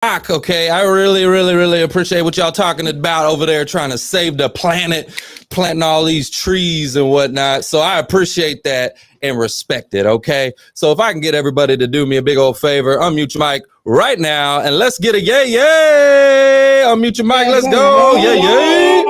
Okay, I really appreciate what y'all talking about over there, trying to save the planet, planting all these trees and whatnot. So I appreciate that and respect it. Okay, so if I can get everybody to do me a big old favor, unmute your mic right now and let's get a yay. Unmute your mic, let's go. Yay.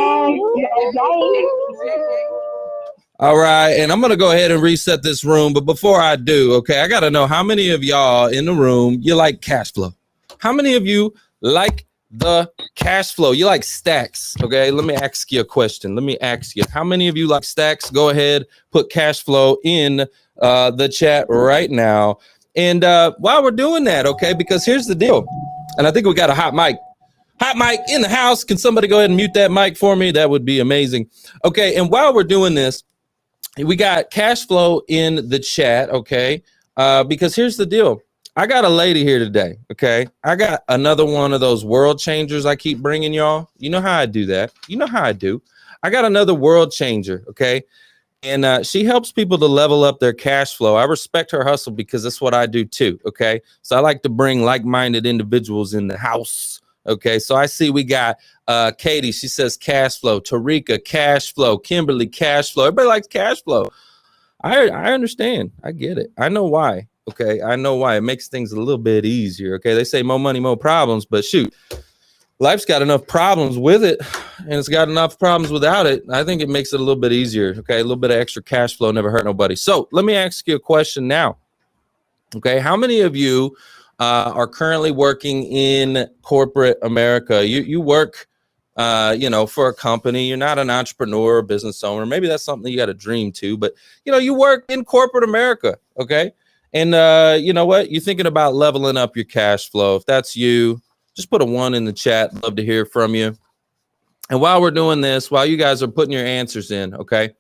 All right, and I'm gonna go ahead and reset this room, but before I do, okay, I gotta know how many of y'all in the room you like cash flow. How many of you like the cash flow? You like stacks, okay? Let me ask you a question. Let me ask you, how many of you like stacks? Go ahead, put cash flow in the chat right now. And while we're doing that, okay, because here's the deal. And I think we got a hot mic. Hot mic in the house. Can somebody go ahead and mute that mic for me? That would be amazing. Okay, and while we're doing this, we got cash flow in the chat, okay? Because here's the deal. I got a lady here today, okay? I got another one of those world changers I keep bringing y'all. You know how I do that. You know how I do. I got another world changer, okay? And she helps people to level up their cash flow. I respect her hustle because that's what I do too, okay? So I like to bring like-minded individuals in the house, okay? So I see we got Katie. She says cash flow. Tarika, cash flow. Kimberly, cash flow. Everybody likes cash flow. I understand. I get it. I know why. Okay, I know why. It makes things a little bit easier. Okay, they say more money, more problems, but shoot, life's got enough problems with it, and it's got enough problems without it. I think it makes it a little bit easier. Okay, a little bit of extra cash flow never hurt nobody. So let me ask you a question now. Okay, how many of you are currently working in corporate America? You work, for a company. You're not an entrepreneur or business owner. Maybe that's something you got to dream to, but you work in corporate America. Okay. And you know what? You're thinking about leveling up your cash flow. If that's you, just put a 1 in the chat. Love to hear from you. And while we're doing this, while you guys are putting your answers in, okay,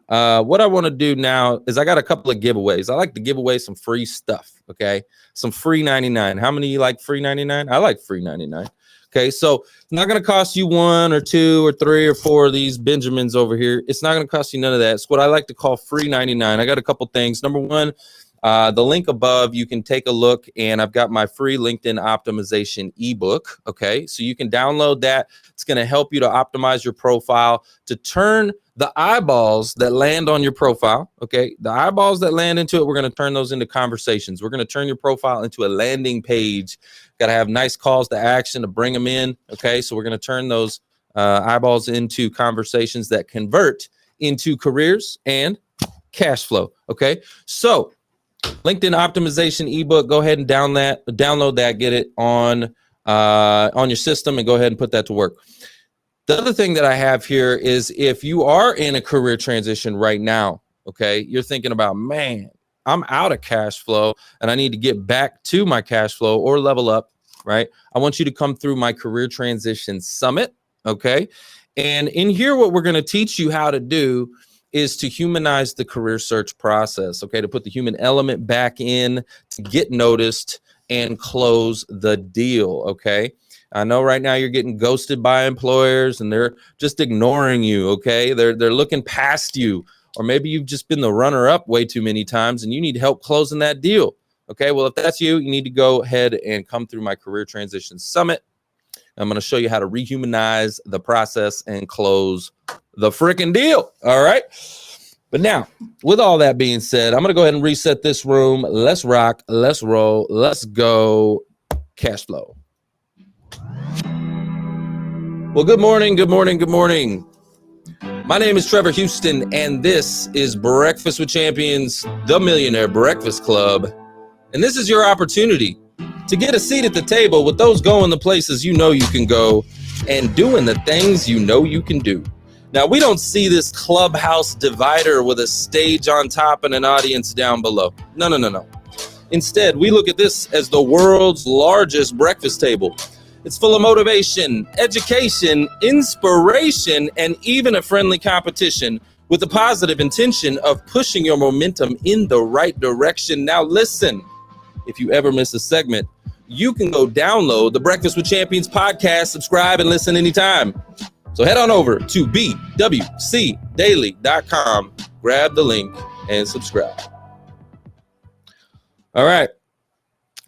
what I want to do now is I got a couple of giveaways. I like to give away some free stuff, okay? Some free 99. How many of you like free 99? I like free 99. Okay, so it's not going to cost you 1 or 2 or 3 or 4 of these Benjamins over here. It's not going to cost you none of that. It's what I like to call free 99. I got a couple things. Number one, the link above, you can take a look, and I've got my free LinkedIn optimization ebook. Okay, so you can download that. It's going to help you to optimize your profile, to turn the eyeballs that land on your profile. Okay, the eyeballs that land into it, we're going to turn those into conversations. We're going to turn your profile into a landing page. Got to have nice calls to action to bring them in. Okay, so we're going to turn those eyeballs into conversations that convert into careers and cash flow. Okay, so LinkedIn optimization ebook, go ahead and download that, get it on your system, and go ahead and put that to work. The other thing that I have here is if you are in a career transition right now, okay, you're thinking about, man, I'm out of cash flow and I need to get back to my cash flow or level up, right? I want you to come through my career transition summit, okay? And in here, what we're going to teach you how to do is to humanize the career search process, okay? To put the human element back in, to get noticed and close the deal, okay? I know right now you're getting ghosted by employers and they're just ignoring you, okay? They're looking past you, or maybe you've just been the runner-up way too many times and you need help closing that deal, okay? Well, if that's you, you need to go ahead and come through my Career Transition Summit. I'm going to show you how to rehumanize the process and close the freaking deal. All right. But now, with all that being said, I'm going to go ahead and reset this room. Let's rock. Let's roll. Let's go. Cash flow. Well, good morning. Good morning. Good morning. My name is Trevor Houston, and this is Breakfast with Champions, the Millionaire Breakfast Club. And this is your opportunity to get a seat at the table with those going the places you know you can go and doing the things you know you can do. Now, we don't see this clubhouse divider with a stage on top and an audience down below. No. Instead, we look at this as the world's largest breakfast table. It's full of motivation, education, inspiration, and even a friendly competition with the positive intention of pushing your momentum in the right direction. Now, listen, if you ever miss a segment, you can go download the Breakfast with Champions podcast, subscribe, and listen anytime. So head on over to bwcdaily.com, grab the link, and subscribe. All right.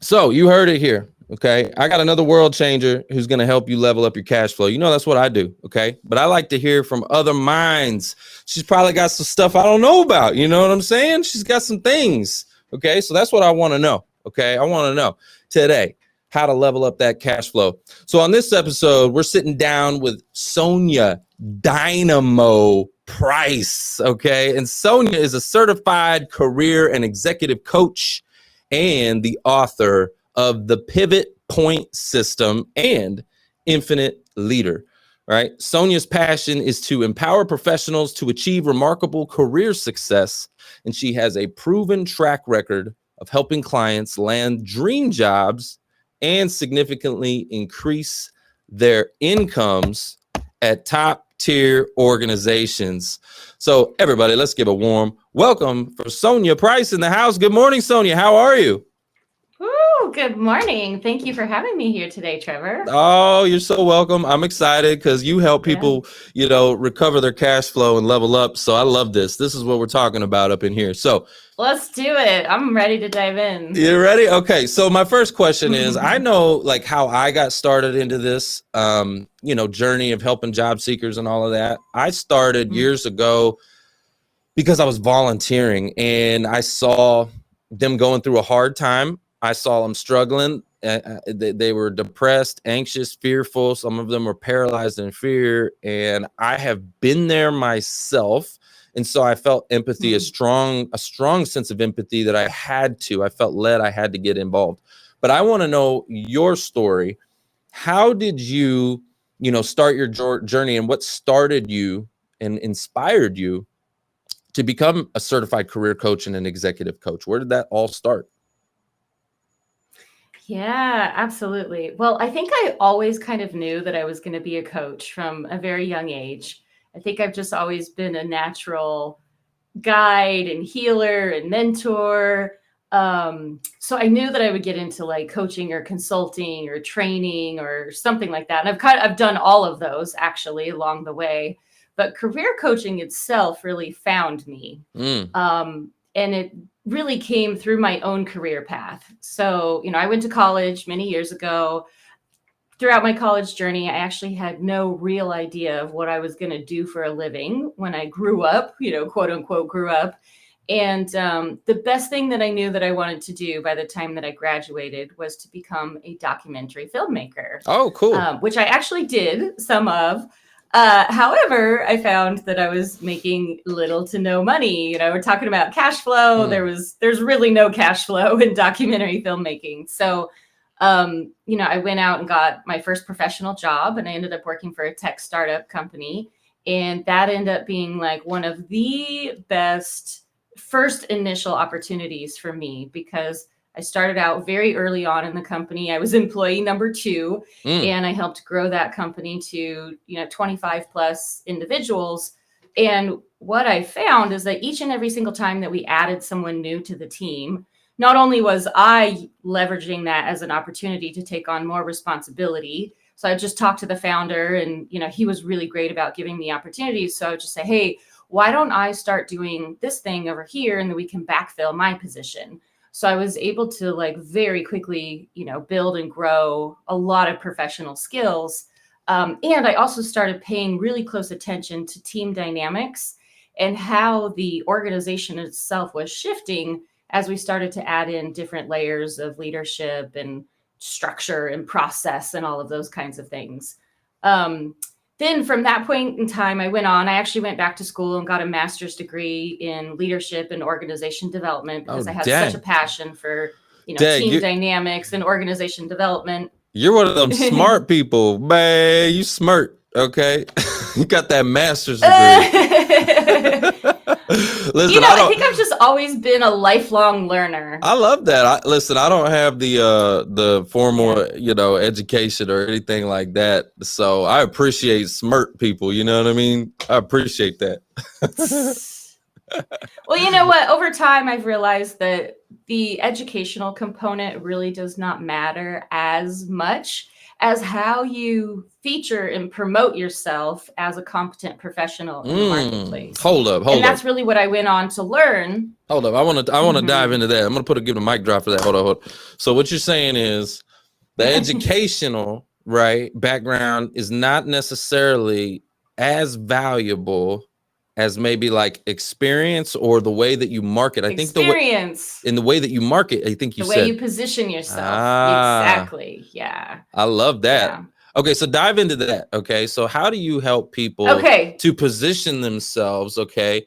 So you heard it here. Okay. I got another world changer who's going to help you level up your cash flow. You know, that's what I do. Okay. But I like to hear from other minds. She's probably got some stuff I don't know about. You know what I'm saying? She's got some things. Okay. So that's what I want to know. Okay. I want to know today how to level up that cash flow. So on this episode, we're sitting down with Sonja Dynamo Price. Okay. And Sonja is a certified career and executive coach and the author of the Pivot Point System and Infinite Leader, right? Sonja's passion is to empower professionals to achieve remarkable career success, and she has a proven track record of helping clients land dream jobs and significantly increase their incomes at top-tier organizations. So everybody, let's give a warm welcome for Sonja Price in the house. Good morning, Sonja. How are you? Good morning. Thank you for having me here today, Trevor. Oh, you're so welcome. I'm excited because you help people, you know, recover their cash flow and level up. So I love this. This is what we're talking about up in here. So let's do it. I'm ready to dive in. You ready? Okay. So my first question is, I know like how I got started into this, you know, journey of helping job seekers and all of that. I started years ago because I was volunteering and I saw them going through a hard time. I saw them struggling. They were depressed, anxious, fearful. Some of them were paralyzed in fear. And I have been there myself. And so I felt empathy, a strong sense of empathy that I felt led, I had to get involved. But I want to know your story. How did you, start your journey, and what started you and inspired you to become a certified career coach and an executive coach? Where did that all start? Yeah, absolutely. Well, I think I always kind of knew that I was going to be a coach from a very young age. I think I've just always been a natural guide and healer and mentor. So I knew that I would get into like coaching or consulting or training or something like that. And I've done all of those actually along the way, but career coaching itself really found me. And it really came through my own career path. So, I went to college many years ago. Throughout my college journey, I actually had no real idea of what I was going to do for a living when I grew up, quote unquote, grew up. And the best thing that I knew that I wanted to do by the time that I graduated was to become a documentary filmmaker. Oh, cool. Which I actually did some of. However, I found that I was making little to no money. We're talking about cash flow. There's really no cash flow in documentary filmmaking. So, I went out and got my first professional job, and I ended up working for a tech startup company. And that ended up being like one of the best first initial opportunities for me, because I started out very early on in the company. I was employee number 2, and I helped grow that company to, 25 plus individuals. And what I found is that each and every single time that we added someone new to the team, not only was I leveraging that as an opportunity to take on more responsibility. So I just talked to the founder, and, he was really great about giving me opportunities. So I would just say, hey, why don't I start doing this thing over here, and then we can backfill my position. So I was able to like very quickly, build and grow a lot of professional skills. And I also started paying really close attention to team dynamics and how the organization itself was shifting as we started to add in different layers of leadership and structure and process and all of those kinds of things. Then from that point in time, I actually went back to school and got a master's degree in leadership and organization development, because I had such a passion for, team dynamics and organization development. You're one of them smart people, man. You smart. Okay. You got that master's degree. Listen, I think I've just always been a lifelong learner. I love that. I don't have the formal, education or anything like that. So I appreciate smart people. You know what I mean? I appreciate that. Well, you know what? Over time, I've realized that the educational component really does not matter as much as how you feature and promote yourself as a competent professional in the marketplace. Hold up. And that's really what I went on to learn. Hold up. I want to dive into that. I'm going to give a mic drop for that. Hold on. So what you're saying is the educational, right, background is not necessarily as valuable as maybe like experience or the way that you market. I think in the way that you market, I think you said. The way you position yourself. Exactly. Yeah. I love that. Yeah. Okay, so dive into that. Okay, so how do you help people to position themselves, okay,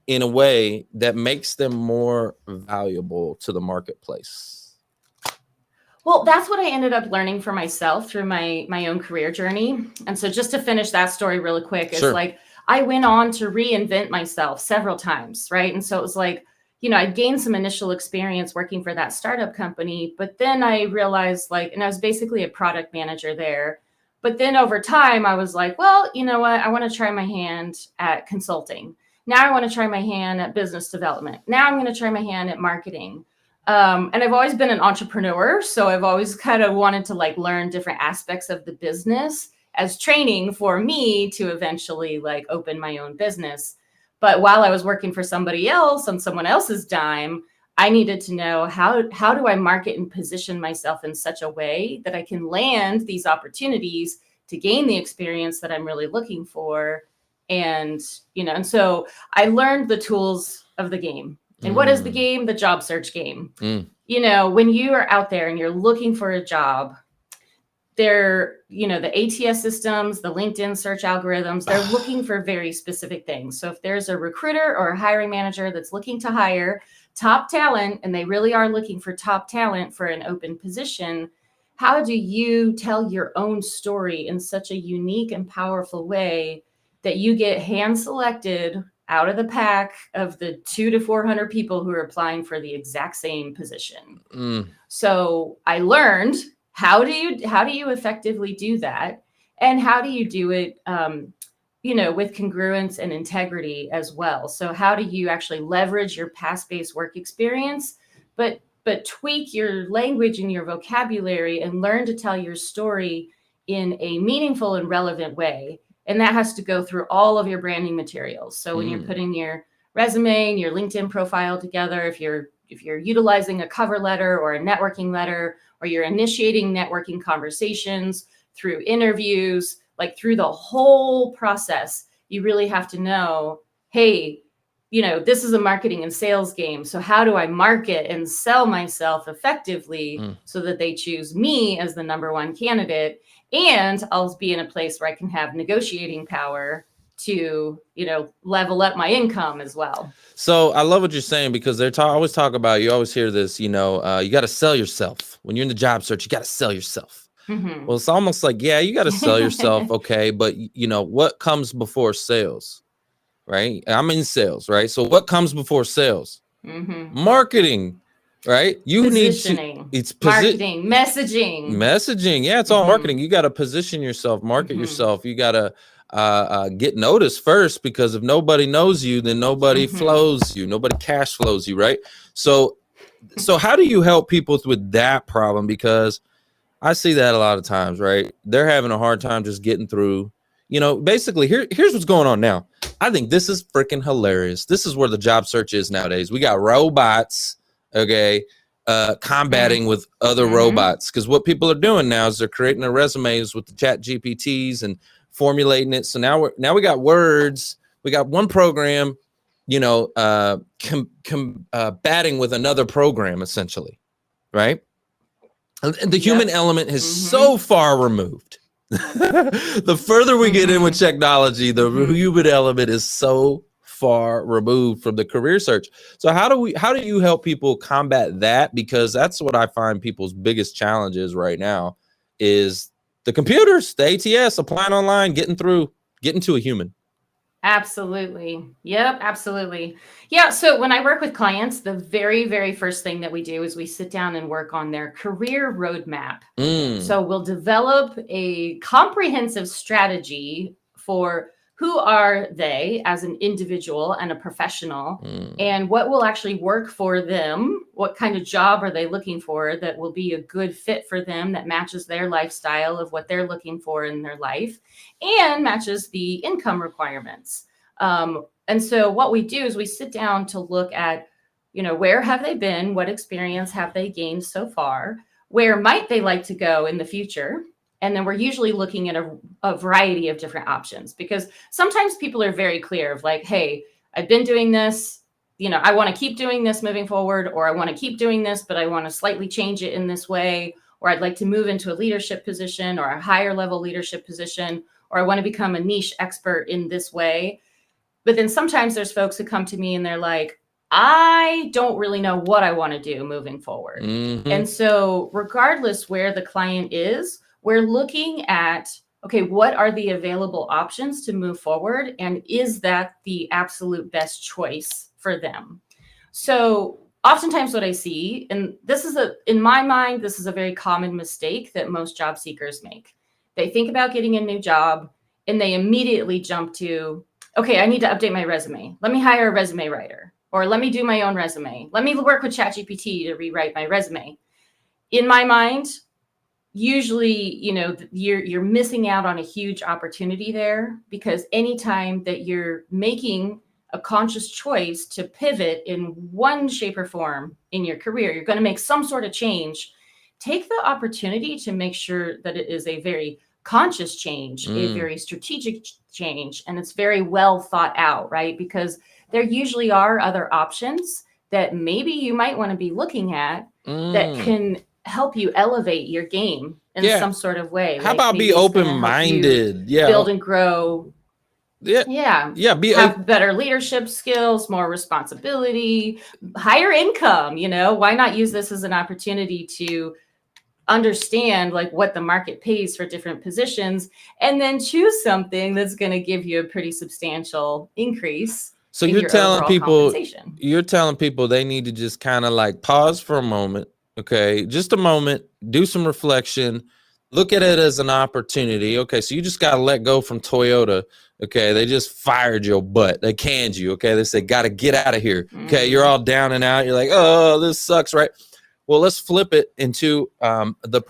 in a way that makes them more valuable to the marketplace? Well, that's what I ended up learning for myself through my own career journey. And so just to finish that story really quick, it's like I went on to reinvent myself several times, right? And so it was like, I gained some initial experience working for that startup company, but then I realized and I was basically a product manager there. But then over time, I was like, well, you know what? I want to try my hand at consulting. Now I want to try my hand at business development. Now I'm going to try my hand at marketing. And I've always been an entrepreneur. So I've always kind of wanted to learn different aspects of the business as training for me to eventually open my own business. But while I was working for somebody else on someone else's dime, I needed to know how do I market and position myself in such a way that I can land these opportunities to gain the experience that I'm really looking for. And, and so I learned the tools of the game. And what is the game? The job search game. When you are out there and you're looking for a job, they're, the ATS systems, the LinkedIn search algorithms, they're looking for very specific things. So if there's a recruiter or a hiring manager that's looking to hire top talent, and they really are looking for top talent for an open position, how do you tell your own story in such a unique and powerful way that you get hand selected out of the pack of the 200 to 400 people who are applying for the exact same position? So I learned how do you effectively do that, and how do you do it with congruence and integrity as well? So how do you actually leverage your past-based work experience, but tweak your language and your vocabulary and learn to tell your story in a meaningful and relevant way? And that has to go through all of your branding materials. So when you're putting your resume and your LinkedIn profile together, if you're utilizing a cover letter or a networking letter, or you're initiating networking conversations through interviews, through the whole process, you really have to know, hey, this is a marketing and sales game. So how do I market and sell myself effectively so that they choose me as the number one candidate? And I'll be in a place where I can have negotiating power to, level up my income as well. So I love what you're saying, because they're always talk about, you always hear this, you got to sell yourself. When you're in the job search, you got to sell yourself. Well, it's almost like, yeah, you got to sell yourself. Okay. But what comes before sales, right? I'm in sales, right? So what comes before sales? Marketing, right? You need to, it's marketing, messaging. Yeah. It's all marketing. You got to position yourself, market yourself. You got to get noticed first, because if nobody knows you, then nobody flows you, nobody cash flows you, right? So how do you help people with that problem? Because I see that a lot of times, right? They're having a hard time just getting through. Basically, here's what's going on now. I think this is freaking hilarious. This is where the job search is nowadays. We got robots, okay, combating with other robots, because what people are doing now is they're creating their resumes with the chat GPTs and formulating it. So now we got words. We got one program, batting with another program, essentially, right? And the human element is so far removed. The further we get in with technology, the human element is so far removed from the career search. So how do you help people combat that? Because that's what I find people's biggest challenges right now is the computers, the ATS, applying online, getting to a human. Absolutely. Yep, absolutely. Yeah. So when I work with clients, the very, very first thing that we do is we sit down and work on their career roadmap. So we'll develop a comprehensive strategy for who are they as an individual and a professional, and what will actually work for them? What kind of job are they looking for that will be a good fit for them, that matches their lifestyle of what they're looking for in their life and matches the income requirements. And so what we do is we sit down to look at, where have they been? What experience have they gained so far? where might they like to go in the future? And then we're usually looking at a variety of different options, because sometimes people are very clear of like, hey, I've been doing this, I want to keep doing this moving forward, or I want to keep doing this, but I want to slightly change it in this way, or I'd like to move into a leadership position or a higher level leadership position, or I want to become a niche expert in this way. But then sometimes there's folks who come to me and they're like, I don't really know what I want to do moving forward. Mm-hmm. And so regardless where the client is, we're looking at, okay, what are the available options to move forward? And is that the absolute best choice for them? So oftentimes what I see, and in my mind, this is a very common mistake that most job seekers make. They think about getting a new job and they immediately jump to, okay, I need to update my resume. Let me hire a resume writer, or let me do my own resume. Let me work with ChatGPT to rewrite my resume. In my mind, usually, you're missing out on a huge opportunity there, because anytime that you're making a conscious choice to pivot in one shape or form in your career, you're going to make some sort of change. Take the opportunity to make sure that it is a very conscious change, a very strategic change, and it's very well thought out, right? Because there usually are other options that maybe you might want to be looking at that can help you elevate your game in some sort of way. How about be open-minded? Build and grow. Have better leadership skills, more responsibility, higher income. Why not use this as an opportunity to understand like what the market pays for different positions, and then choose something that's going to give you a pretty substantial increase. So you're telling people they need to just kind of like pause for a moment. Okay, just a moment, do some reflection, look at it as an opportunity. Okay, so you just got to let go from Toyota. Okay, they just fired your butt. They canned you. Okay, they said, got to get out of here. Okay, you're all down and out. You're like, oh, this sucks, right? Well, let's flip it into the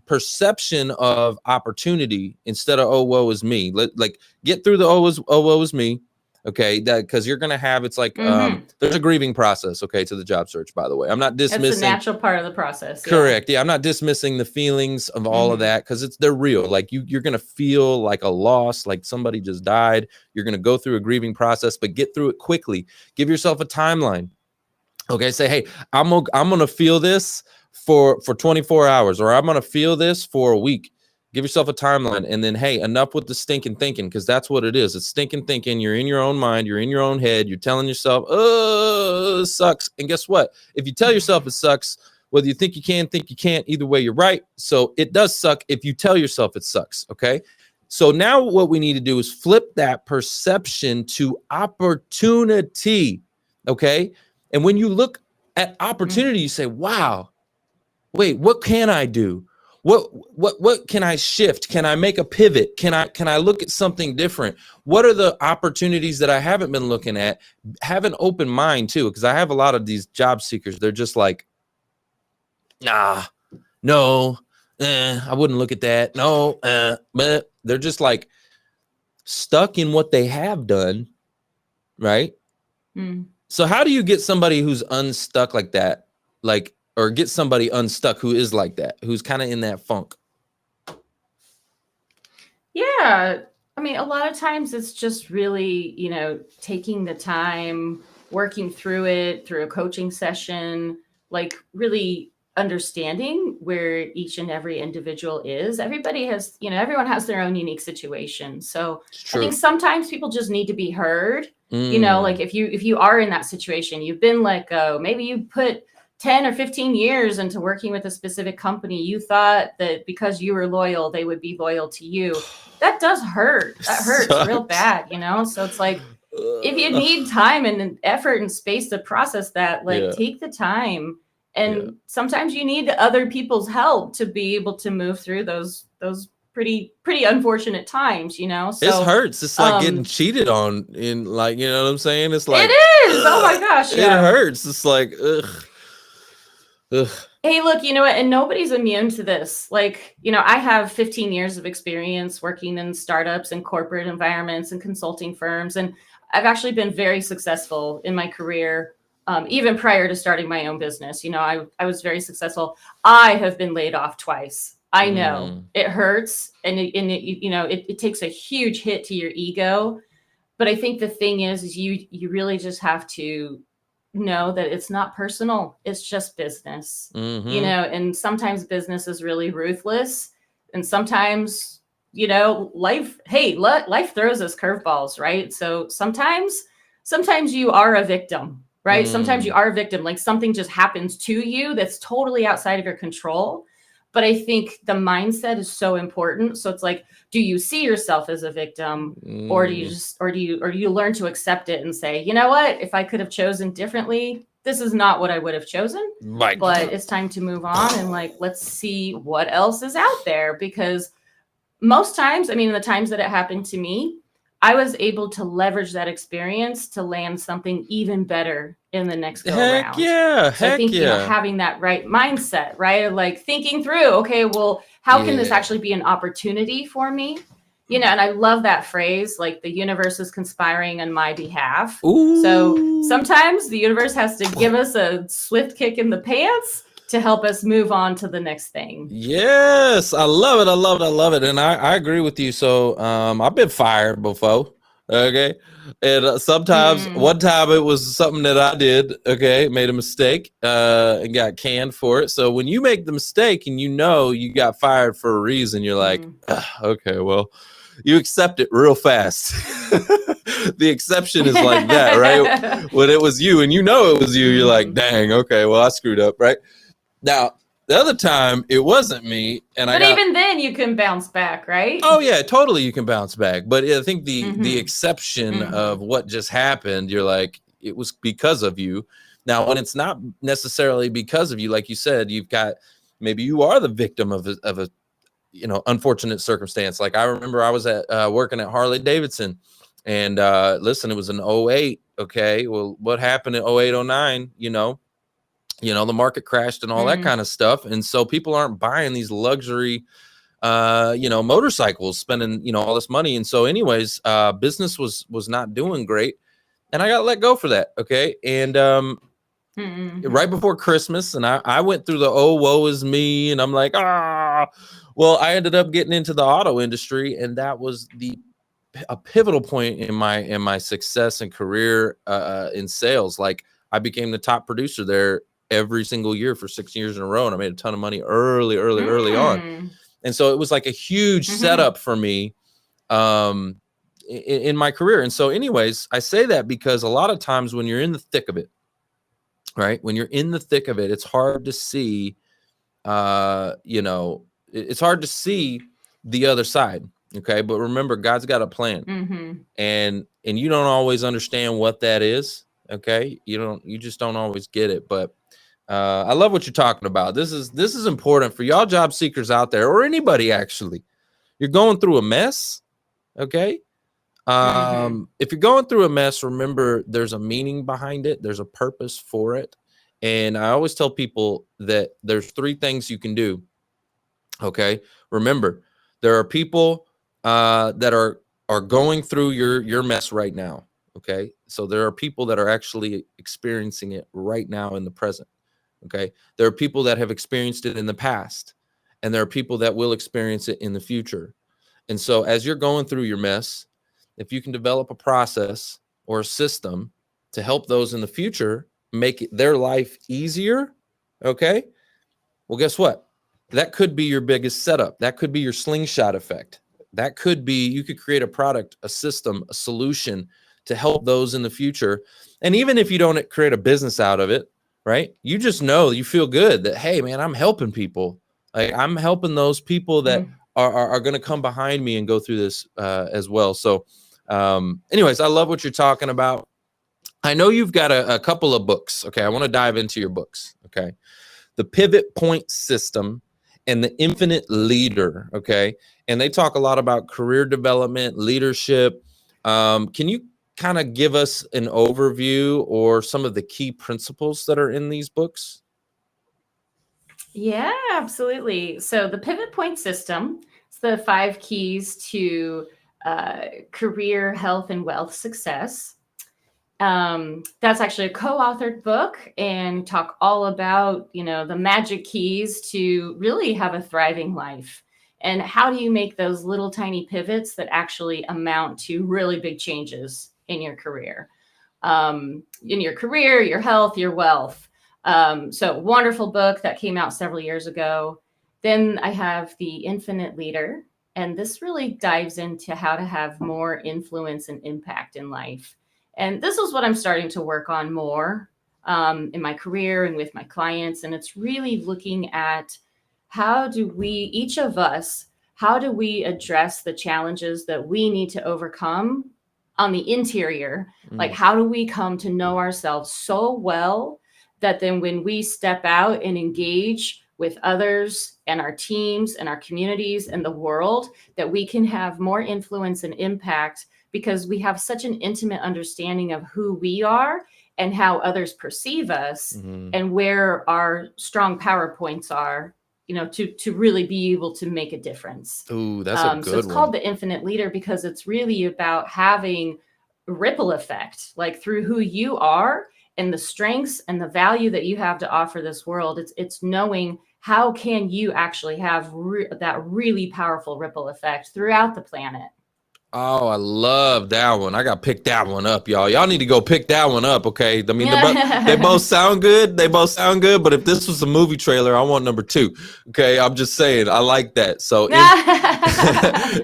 perception of opportunity instead of, oh, woe is me. Like get through the woe is me. Okay, because you're gonna have, it's like there's a grieving process. Okay, to the job search. By the way, I'm not dismissing. It's a natural part of the process. Correct. Yeah, I'm not dismissing the feelings of all of that, because they're real. Like you're gonna feel like a loss, like somebody just died. You're gonna go through a grieving process, but get through it quickly. Give yourself a timeline. Okay, say, hey, I'm gonna feel this for 24 hours, or I'm gonna feel this for a week. Give yourself a timeline, and then, hey, enough with the stinking thinking, because that's what it is. It's stinking thinking. You're in your own mind. You're in your own head. You're telling yourself, oh, it sucks. And guess what? If you tell yourself it sucks, whether you think you can, think you can't, either way, you're right. So it does suck if you tell yourself it sucks, okay? So now what we need to do is flip that perception to opportunity, okay? And when you look at opportunity, you say, wow, wait, what can I do? What can I shift? Can I make a pivot? Can I look at something different? What are the opportunities that I haven't been looking at? Have an open mind too, because I have a lot of these job seekers. They're just like, nah, no, I wouldn't look at that. No, but they're just like stuck in what they have done, right? So how do you get somebody who's unstuck like that, or get somebody unstuck who is like that, who's kind of in that funk? Yeah. I mean, a lot of times it's just really, taking the time, working through it through a coaching session, like really understanding where each and every individual is. Everybody has, everyone has their own unique situation. So I think sometimes people just need to be heard. Like if you are in that situation, you've been let go, maybe you put 10 or 15 years into working with a specific company, you thought that because you were loyal, they would be loyal to you. That does hurt. That hurts real bad, So it's like, if you need time and effort and space to process that, take the time. And sometimes you need other people's help to be able to move through those pretty unfortunate times, So it hurts. It's like getting cheated on in, like, you know what I'm saying? It's like, it is. Oh my gosh. It hurts. It's like, ugh. Hey, look, you know what? And nobody's immune to this. Like, I have 15 years of experience working in startups and corporate environments and consulting firms. And I've actually been very successful in my career even prior to starting my own business. You know, I was very successful. I have been laid off twice. I know it hurts, and it takes a huge hit to your ego. But I think the thing is you really just have to know that it's not personal. It's just business, you know, and sometimes business is really ruthless, and sometimes, you know, life throws us curveballs, right? So sometimes you are a victim, right? Sometimes you are a victim, like something just happens to you that's totally outside of your control. But I think the mindset is so important. So it's like, do you see yourself as a victim, or do you learn to accept it and say, you know what, if I could have chosen differently, this is not what I would have chosen, but it's time to move on, and like, let's see what else is out there. Because most times, I mean, the times that it happened to me, I was able to leverage that experience to land something even better in the next go around. Yeah. So I think, you know, having that right mindset, right? Like thinking through, okay, well, how can this actually be an opportunity for me? You know, and I love that phrase, like the universe is conspiring on my behalf. Ooh. So sometimes the universe has to give us a swift kick in the pants to help us move on to the next thing. Yes, I love it. I love it. I love it. And I agree with you. So I've been fired before. Okay. And sometimes one time it was something that I did. Okay. Made a mistake and got canned for it. So when you make the mistake and you know you got fired for a reason, you're like, okay, well, you accept it real fast. The exception is like that, right? When it was you and you know it was you, you're like, dang, okay, well, I screwed up, right? Now, the other time, it wasn't me. But even then, you can bounce back, right? Oh, yeah, totally you can bounce back. But I think the exception of what just happened, you're like, it was because of you. Now, when it's not necessarily because of you, like you said, you've got, maybe you are the victim of a you know, unfortunate circumstance. Like I remember I was at working at Harley Davidson, and listen, it was in 08. Okay, well, what happened in 08, 09, you know, the market crashed and all that kind of stuff. And so people aren't buying these luxury, you know, motorcycles, spending, you know, all this money. And so anyways, business was not doing great, and I got let go for that. Okay. And right before Christmas, and I went through the, oh, woe is me. And I'm like, well, I ended up getting into the auto industry, and that was a pivotal point in my success and career in sales. Like I became the top producer there every single year for 6 years in a row, and I made a ton of money early on. And so it was like a huge setup for me in my career. And so anyways, I say that because a lot of times when you're in the thick of it, right, when you're in the thick of it, it's hard to see, you know, it's hard to see the other side. Okay. But remember, God's got a plan, and you don't always understand what that is. Okay. You just don't always get it. But I love what you're talking about. This is important for y'all job seekers out there, or anybody actually. You're going through a mess. Okay. If you're going through a mess, remember there's a meaning behind it. There's a purpose for it. And I always tell people that there's 3 things you can do. Okay. Remember, there are people that are going through your mess right now. Okay. So there are people that are actually experiencing it right now in the present. Okay. There are people that have experienced it in the past, and there are people that will experience it in the future. And so as you're going through your mess, if you can develop a process or a system to help those in the future make their life easier, okay, well, guess what? That could be your biggest setup. That could be your slingshot effect. That could be, you could create a product, a system, a solution to help those in the future. And even if you don't create a business out of it, right, you just know, you feel good that, hey, man, I'm helping people. Like I'm helping those people that are going to come behind me and go through this as well. So anyways, I love what you're talking about. I know you've got a couple of books. Okay. I want to dive into your books. Okay. The Pivot Point System and The Infinite Leader. Okay. And they talk a lot about career development, leadership. Can you kind of give us an overview or some of the key principles that are in these books? Yeah, absolutely. So the Pivot Point System, it's the 5 keys to career, health, and wealth success. That's actually a co-authored book, and talk all about, the magic keys to really have a thriving life. And how do you make those little tiny pivots that actually amount to really big changes in your career, your health, your wealth. So wonderful book that came out several years ago. Then I have The Infinite Leader, and this really dives into how to have more influence and impact in life. And this is what I'm starting to work on more in my career and with my clients. And it's really looking at how do we, each of us, how do we address the challenges that we need to overcome on the interior? Like, how do we come to know ourselves so well that then when we step out and engage with others and our teams and our communities and the world, that we can have more influence and impact, because we have such an intimate understanding of who we are and how others perceive us, and where our strong power points are, to really be able to make a difference. Ooh, that's a good So it's one. called The Infinite Leader because it's really about having ripple effect, like through who you are and the strengths and the value that you have to offer this world. It's knowing how can you actually have that really powerful ripple effect throughout the planet. Oh, I love that one. I got to pick that one up, y'all. Y'all need to go pick that one up, okay? I mean, they both sound good. They both sound good. But if this was a movie trailer, I want number 2. Okay, I'm just saying. I like that. So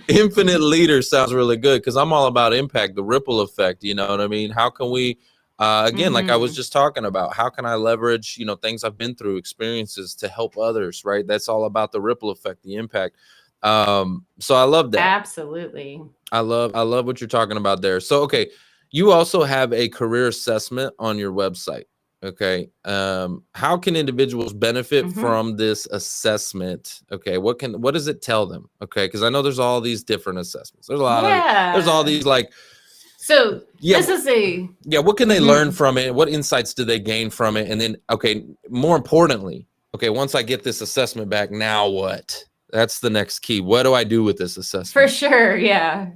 Infinite Leader sounds really good, because I'm all about impact, the ripple effect. You know what I mean? How can we, again, like I was just talking about, how can I leverage, things I've been through, experiences to help others, right? That's all about the ripple effect, the impact. So I love that. Absolutely. I love what you're talking about there. So, okay, you also have a career assessment on your website. Okay. How can individuals benefit from this assessment? Okay. What does it tell them? Okay. Cause I know there's all these different assessments. There's a lot there's all these so this is what can they learn from it? What insights do they gain from it? And then, okay, more importantly, okay, once I get this assessment back, now what? That's the next key. What do I do with this assessment? For sure. Yeah.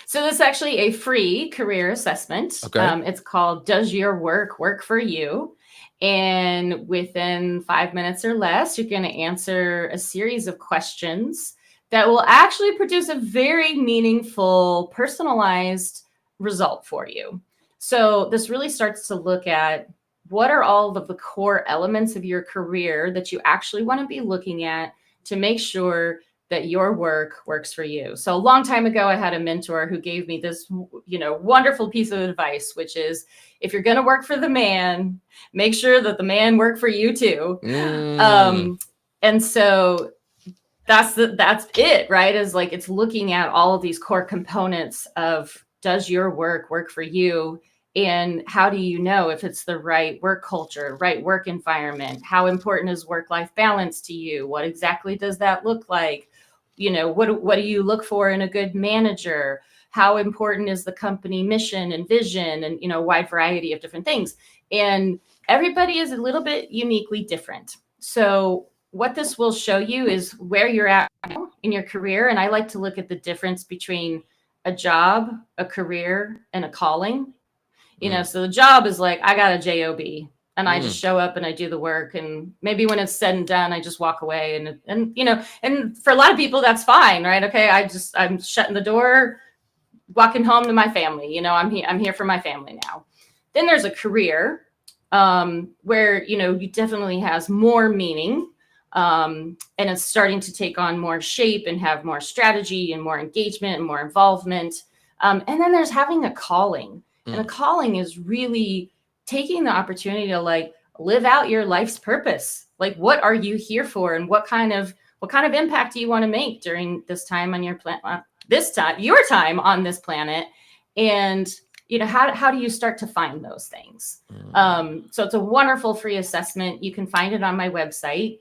So this is actually a free career assessment. Okay. It's called Does Your Work for You? And within 5 minutes or less, you're going to answer a series of questions that will actually produce a very meaningful, personalized result for you. So this really starts to look at what are all of the core elements of your career that you actually want to be looking at to make sure that your work works for you. So a long time ago, I had a mentor who gave me this, wonderful piece of advice, which is, if you're going to work for the man, make sure that the man work for you too. And so that's it, right? Is like, it's looking at all of these core components of, does your work for you? And how do you know if it's the right work culture, right work environment? How important is work-life balance to you? What exactly does that look like? What do you look for in a good manager? How important is the company mission and vision, and, a wide variety of different things. And everybody is a little bit uniquely different. So what this will show you is where you're at in your career. And I like to look at the difference between a job, a career, and a calling. So the job is like, I got a job, and I just show up and I do the work, and maybe when it's said and done, I just walk away, and for a lot of people that's fine, right? Okay, I'm shutting the door, walking home to my family. I'm here for my family now. Then there's a career where you definitely has more meaning, and it's starting to take on more shape and have more strategy and more engagement and more involvement. And then there's having a calling. And a calling is really taking the opportunity to live out your life's purpose. Like, what are you here for, and what kind of impact do you want to make during this time on your planet, your time on this planet? And how do you start to find those things? So it's a wonderful free assessment. You can find it on my website.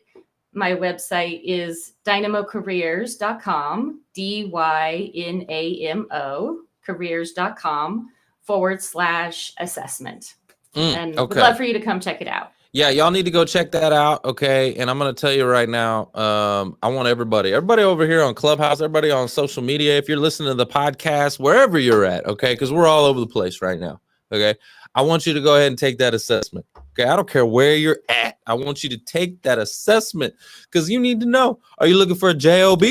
My website is dynamocareers.com, DYNAMO careers.com /assessment. And would love for you to come check it out. Yeah, y'all need to go check that out. Okay. And I'm going to tell you right now, I want everybody over here on Clubhouse, everybody on social media, if you're listening to the podcast, wherever you're at, okay, because we're all over the place right now. Okay. I want you to go ahead and take that assessment. Okay. I don't care where you're at. I want you to take that assessment because you need to know, are you looking for a job?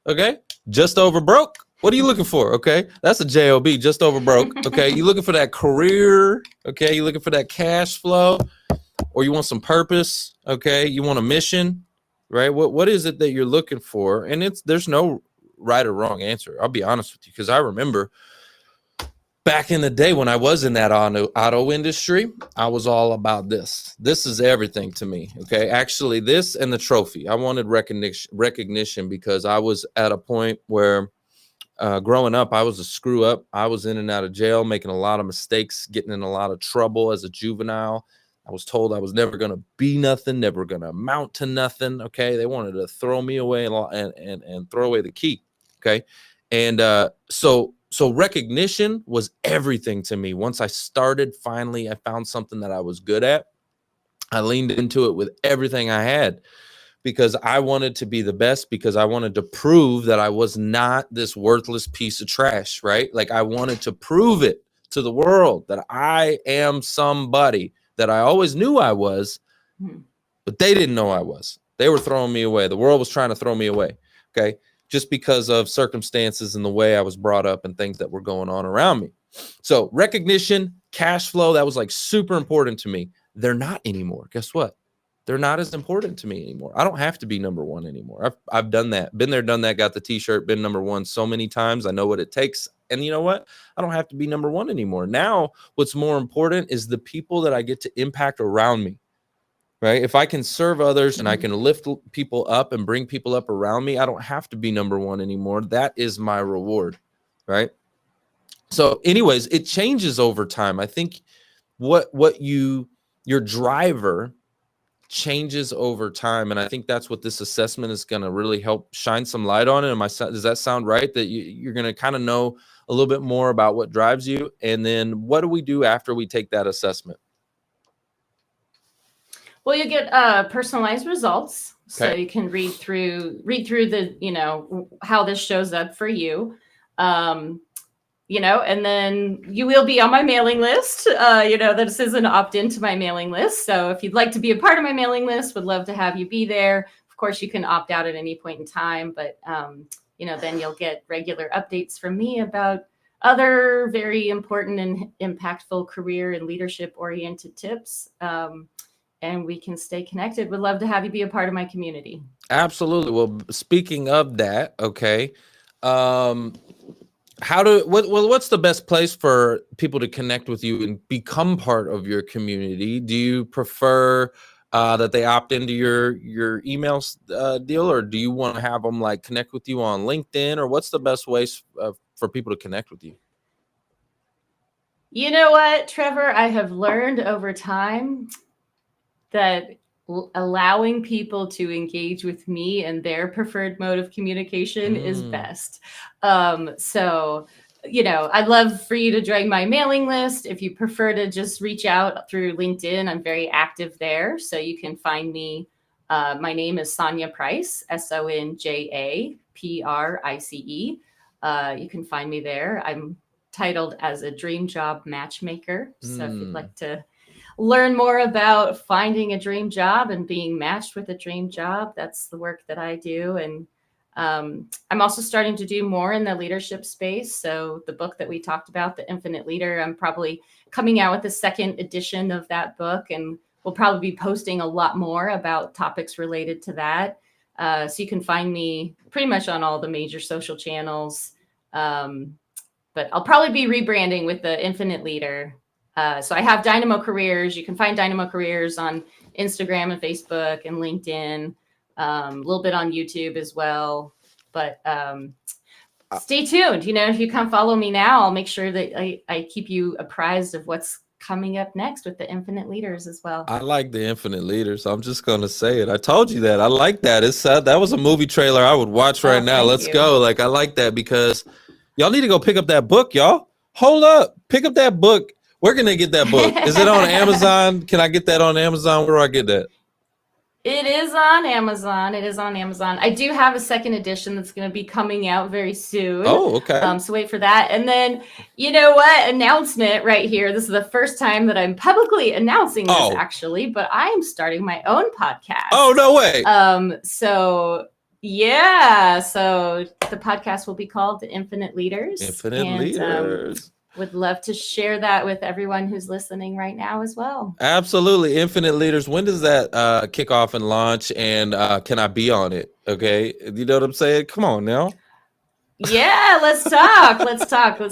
Okay. Just over broke. What are you looking for? Okay. That's a job, just over broke. Okay. You looking for that career? Okay. You looking for that cash flow, or you want some purpose? Okay. You want a mission, right? What is it that you're looking for? And there's no right or wrong answer. I'll be honest with you, because I remember back in the day when I was in that auto industry, I was all about this. This is everything to me. Okay. Actually, this and the trophy. I wanted recognition because I was at a point where growing up, I was a screw up. I was in and out of jail, making a lot of mistakes, getting in a lot of trouble as a juvenile. I was told I was never going to be nothing, never going to amount to nothing. Okay. They wanted to throw me away and throw away the key. Okay. And so recognition was everything to me. Once I started, finally, I found something that I was good at. I leaned into it with everything I had because I wanted to be the best, because I wanted to prove that I was not this worthless piece of trash, right? Like I wanted to prove it to the world that I am somebody that I always knew I was, but they didn't know I was. They were throwing me away. The world was trying to throw me away. Okay. Just because of circumstances and the way I was brought up and things that were going on around me. So recognition, cash flow, that was like super important to me. They're not anymore. Guess what? They're not as important to me anymore. I don't have to be number one anymore. I've done that. Been there, done that, got the t-shirt, been number one so many times. I know what it takes. And you know what? I don't have to be number one anymore. Now, what's more important is the people that I get to impact around me. Right? If I can serve others and I can lift people up and bring people up around me, I don't have to be number one anymore. That is my reward. Right? So anyways, it changes over time. I think your driver changes over time. And I think that's what this assessment is going to really help shine some light on it. Does that sound right? That you're going to kind of know a little bit more about what drives you. And then what do we do after we take that assessment? Well, you get personalized results, so you can read through the, how this shows up for you, and then you will be on my mailing list. This is an opt-in to my mailing list. So if you'd like to be a part of my mailing list, would love to have you be there. Of course, you can opt out at any point in time, but then you'll get regular updates from me about other very important and impactful career and leadership-oriented tips. And we can stay connected. Would love to have you be a part of my community. Absolutely. Well, speaking of that, okay. What's the best place for people to connect with you and become part of your community? Do you prefer that they opt into your email deal, or do you want to have them like connect with you on LinkedIn, or what's the best ways for people to connect with you? You know what, Trevor? I have learned over time that allowing people to engage with me and their preferred mode of communication is best. So, I'd love for you to join my mailing list. If you prefer to just reach out through LinkedIn, I'm very active there. So you can find me. My name is Sonja Price, SonjaPrice. You can find me there. I'm titled as a dream job matchmaker. So if you'd like to learn more about finding a dream job and being matched with a dream job, that's the work that I do. And I'm also starting to do more in the leadership space. So the book that we talked about, The Infinite Leader, I'm probably coming out with the second edition of that book, and we'll probably be posting a lot more about topics related to that. So you can find me pretty much on all the major social channels. But I'll probably be rebranding with The Infinite Leader. So I have Dynamo Careers. You can find Dynamo Careers on Instagram and Facebook and LinkedIn, a little bit on YouTube as well. But stay tuned. If you come follow me now, I'll make sure that I keep you apprised of what's coming up next with the Infinite Leaders as well. I like the Infinite Leaders. I'm just going to say it. I told you that. I like that. That was a movie trailer I would watch right now. Let's go. Like, I like that because y'all need to go pick up that book, y'all. Hold up. Pick up that book. Where can they get that book? Is it on Amazon? Can I get that on Amazon? Where do I get that? It is on Amazon. It is on Amazon. I do have a second edition that's going to be coming out very soon. Oh, okay. So wait for that. And then, you know what? Announcement right here. This is the first time that I'm publicly announcing this, actually, but I am starting my own podcast. Oh, no way. So yeah. So the podcast will be called The Infinite Leaders. Infinite Leaders. Would love to share that with everyone who's listening right now as well. Absolutely. Infinite Leaders. When does that kick off and launch? And can I be on it? Okay. You know what I'm saying? Come on now. Yeah, let's talk. Let's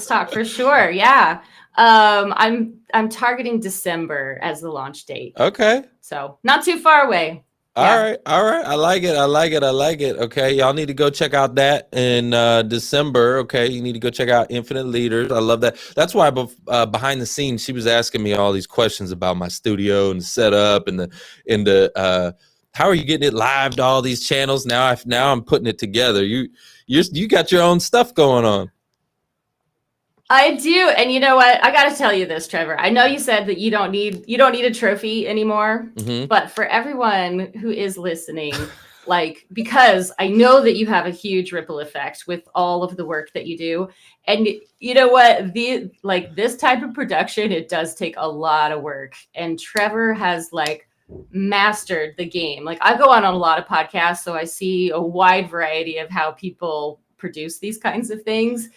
talk for sure. Yeah. I'm targeting December as the launch date. Okay. So not too far away. All right. I like it. Okay. Y'all need to go check out that in December. Okay. You need to go check out Infinite Leaders. I love that. That's why behind the scenes, she was asking me all these questions about my studio and the setup and the how are you getting it live to all these channels? Now I'm putting it together. You got your own stuff going on. I do. And you know what? I got to tell you this, Trevor. I know you said that you don't need a trophy anymore, but for everyone who is listening, because I know that you have a huge ripple effect with all of the work that you do. And you know what? This type of production, it does take a lot of work. And Trevor has mastered the game. I go on a lot of podcasts, so I see a wide variety of how people produce these kinds of things.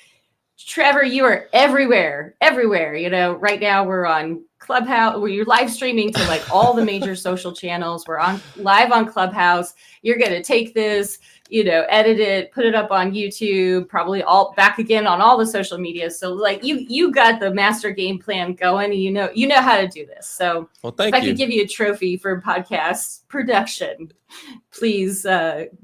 Trevor, you are everywhere. Right now we're on Clubhouse, where you're live streaming to all the major social channels. We're live on Clubhouse. You're going to take this, edit it, put it up on YouTube, probably all back again on all the social media. So you got the master game plan going. You know how to do this. So if I could give you a trophy for podcast production, please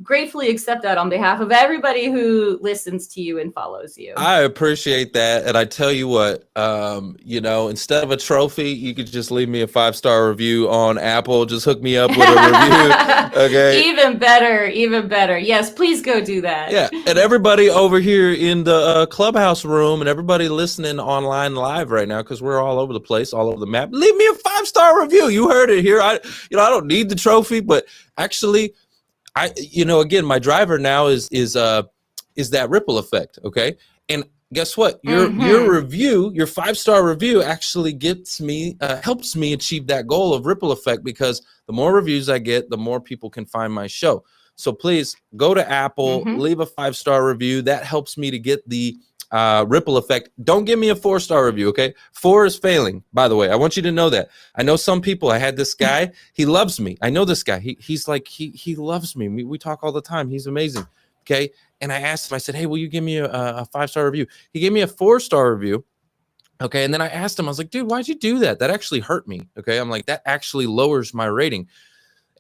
gratefully accept that on behalf of everybody who listens to you and follows you. I appreciate that. And I tell you what, instead of a trophy, you could just leave me a 5-star review on Apple. Just hook me up with a review. Okay. Even better. Yes, please go do that. Yeah. And everybody over here in the Clubhouse room and everybody listening online live right now, because we're all over the place, all over the map, leave me a 5-star review. You heard it here. I don't need the trophy, but actually, again, my driver now is that ripple effect. Okay. And guess what? Your review, your 5-star review actually helps me achieve that goal of ripple effect, because the more reviews I get, the more people can find my show. So please go to Apple, leave a 5-star review. That helps me to get the ripple effect. Don't give me a 4-star review. Okay. 4 is failing, by the way. I want you to know that. I know some people. I had this guy, he loves me. I know this guy. He loves me. We talk all the time. He's amazing. Okay. And I asked him, I said, hey, will you give me a 5-star review? He gave me a 4-star review. Okay. And then I asked him, I was like, dude, why'd you do that? That actually hurt me. Okay. I'm like, that actually lowers my rating.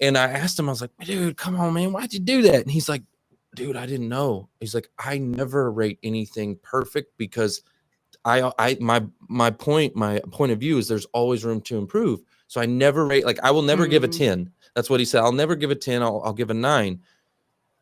And I asked him, I was like, dude, come on, man. Why'd you do that? And he's like, dude, I didn't know. He's like, I never rate anything perfect, because my point of view is there's always room to improve. So I never rate, I will never give a 10. That's what he said. I'll never give a 10. I'll give a 9.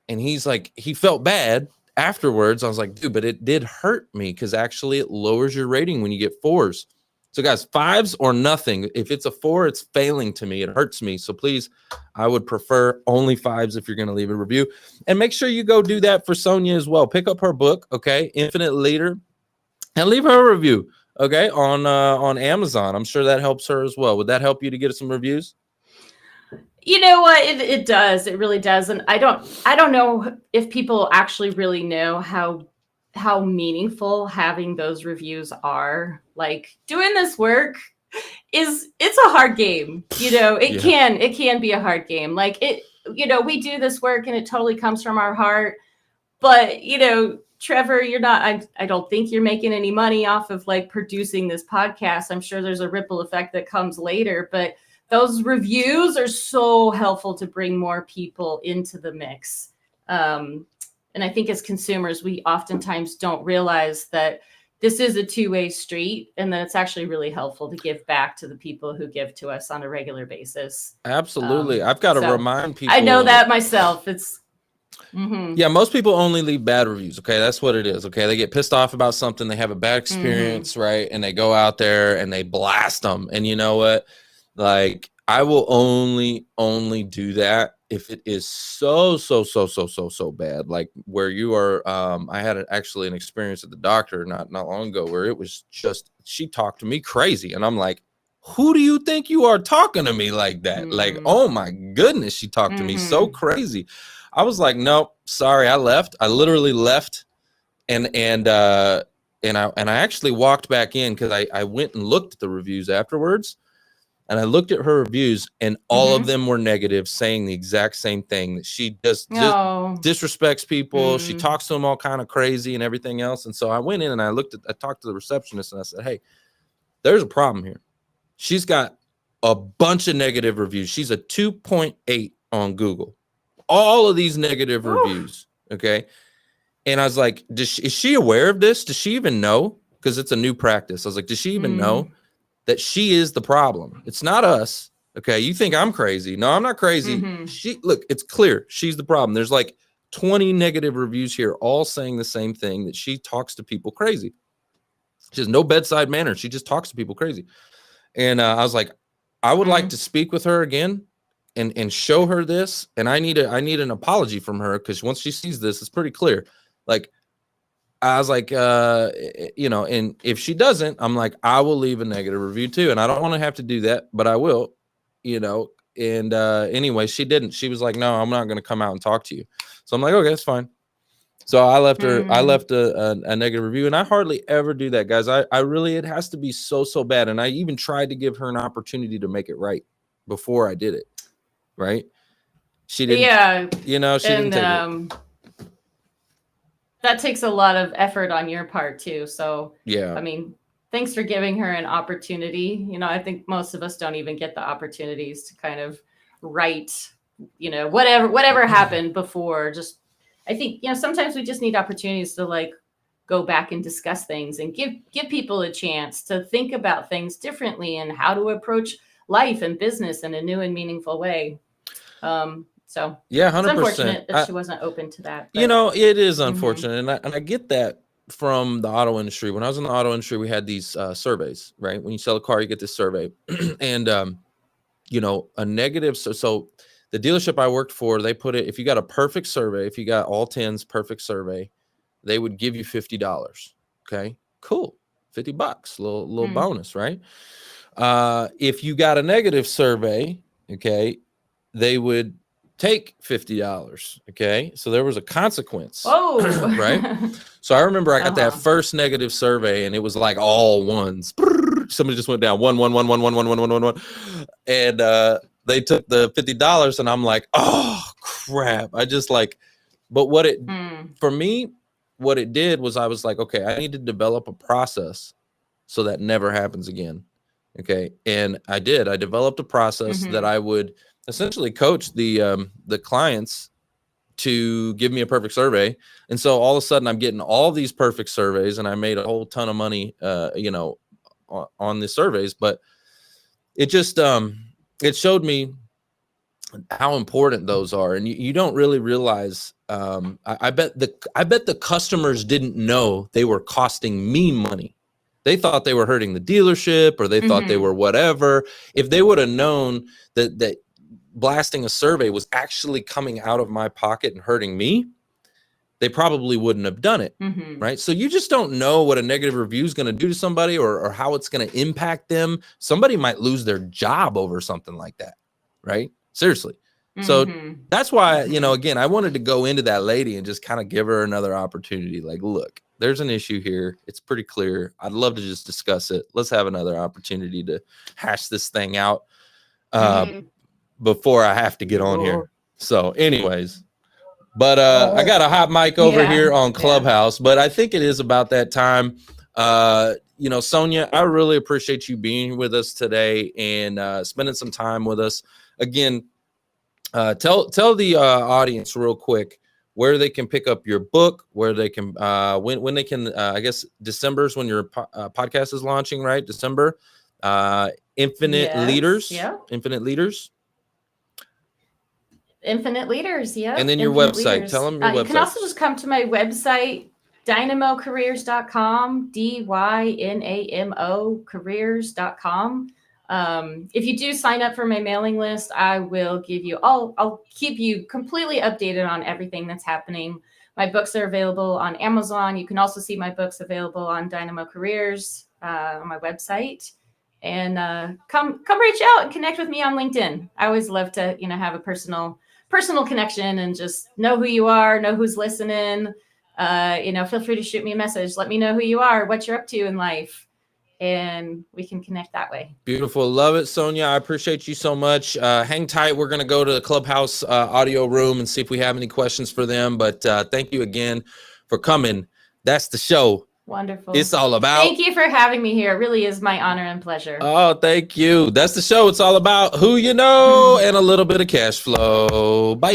And he's like, he felt bad afterwards. I was like, dude, but it did hurt me, because actually it lowers your rating when you get 4s. So guys, 5s or nothing. If it's a 4, it's failing to me. It hurts me. So please, I would prefer only 5s if you're going to leave a review. And make sure you go do that for Sonja as well. Pick up her book, okay, Infinite Leader, and leave her a review, okay, on Amazon. I'm sure that helps her as well. Would that help you to get some reviews? You know what? It does. It really does. And I don't know if people actually really know how meaningful having those reviews are. Doing this work it's a hard game. It can be a hard game. We do this work and it totally comes from our heart. But, Trevor, you're not, I don't think you're making any money off of producing this podcast. I'm sure there's a ripple effect that comes later, but those reviews are so helpful to bring more people into the mix. And I think as consumers, we oftentimes don't realize that this is a two-way street, and that it's actually really helpful to give back to the people who give to us on a regular basis. Absolutely. I've got to remind people. I know that myself. Yeah, most people only leave bad reviews. Okay, that's what it is. Okay, they get pissed off about something, they have a bad experience, right? And they go out there and they blast them. And you know what? I will only do that if it is so bad, like where you are, I had actually an experience at the doctor not long ago where it was just, she talked to me crazy. And I'm like, who do you think you are talking to me like that? Like, oh my goodness, she talked to me so crazy. I was like, nope, sorry, I left. I literally left. And I actually walked back in because I went and looked at the reviews afterwards. And I looked at her reviews, and all of them were negative, saying the exact same thing, that she just disrespects people. She talks to them all kind of crazy and everything else. And so I went in and I talked to the receptionist, and I said, hey, there's a problem here. She's got a bunch of negative reviews. She's a 2.8 on Google. All of these negative reviews. Okay. And I was like, is she aware of this? Does she even know? Because it's a new practice. I was like, does she even know that she is the problem? It's not us. Okay. You think I'm crazy. No, I'm not crazy. Look, it's clear. She's the problem. There's like 20 negative reviews here, all saying the same thing, that she talks to people crazy. She has no bedside manner. She just talks to people crazy. And I was like, I would like to speak with her again and show her this. And I need an apology from her, because once she sees this, it's pretty clear. Like, I was like, and if she doesn't, I'm like, I will leave a negative review too. And I don't want to have to do that, but I will, and anyway, she didn't. She was like, no, I'm not going to come out and talk to you. So I'm like, okay, that's fine. So I left her, I left a negative review, and I hardly ever do that, guys. I really, it has to be so bad. And I even tried to give her an opportunity to make it right before I did it. Right. She didn't, she didn't take it. That takes a lot of effort on your part too. So yeah, I mean, thanks for giving her an opportunity. I think most of us don't even get the opportunities to kind of write, whatever happened before. Just, I think, sometimes we just need opportunities to like go back and discuss things and give people a chance to think about things differently and how to approach life and business in a new and meaningful way. So yeah, 100%. It's unfortunate that she wasn't open to that. But, it is unfortunate. And I get that from the auto industry. When I was in the auto industry, we had these surveys, right? When you sell a car, you get this survey. And, a negative. So the dealership I worked for, they put it, if you got a perfect survey, if you got all 10s perfect survey, they would give you $50. Okay, cool. $50, little bonus, right? If you got a negative survey, okay, they would take $50. Okay. So there was a consequence. Oh, right. So I remember I got that first negative survey, and it was like all ones. Somebody just went down 1, 1, 1, 1, 1, 1, 1, 1, 1, 1. And they took the $50, and I'm like, oh crap. I just like, but for me, what it did was I was like, okay, I need to develop a process so that never happens again. Okay. And I developed a process that I would essentially coach the clients to give me a perfect survey. And so all of a sudden I'm getting all these perfect surveys, and I made a whole ton of money, on the surveys. But it just, it showed me how important those are. And you don't really realize, I bet the customers didn't know they were costing me money. They thought they were hurting the dealership, or they thought they were whatever. If they would have known that blasting a survey was actually coming out of my pocket and hurting me, they probably wouldn't have done it. Right. So you just don't know what a negative review is going to do to somebody, or how it's going to impact them. Somebody might lose their job over something like that. Right. Seriously. So that's why, again, I wanted to go into that lady and just kind of give her another opportunity. Like, look, there's an issue here. It's pretty clear. I'd love to just discuss it. Let's have another opportunity to hash this thing out. Before I have to get on here. So anyways, but I got a hot mic over here on Clubhouse, but I think it is about that time. Sonja, I really appreciate you being with us today and spending some time with us. Again, tell the audience real quick where they can pick up your book, where they can when they can, I guess December is when your podcast is launching, right? December. Infinite Leaders. Yeah. Infinite Leaders. Infinite Leaders, yeah. And then your website. Tell them your website. You can also just come to my website, dynamocareers.com, DYNAMO careers.com. If you do sign up for my mailing list, I will give you I'll keep you completely updated on everything that's happening. My books are available on Amazon. You can also see my books available on Dynamo Careers on my website. And come reach out and connect with me on LinkedIn. I always love to, have a personal connection and just know who you are, know who's listening. Feel free to shoot me a message. Let me know who you are, what you're up to in life, and we can connect that way. Beautiful. Love it, Sonja. I appreciate you so much. Hang tight. We're going to go to the Clubhouse audio room and see if we have any questions for them. But thank you again for coming. That's the show. Wonderful. It's all about. Thank you for having me here. It really is my honor and pleasure. Oh, thank you. That's the show. It's all about who you know and a little bit of cash flow. Bye.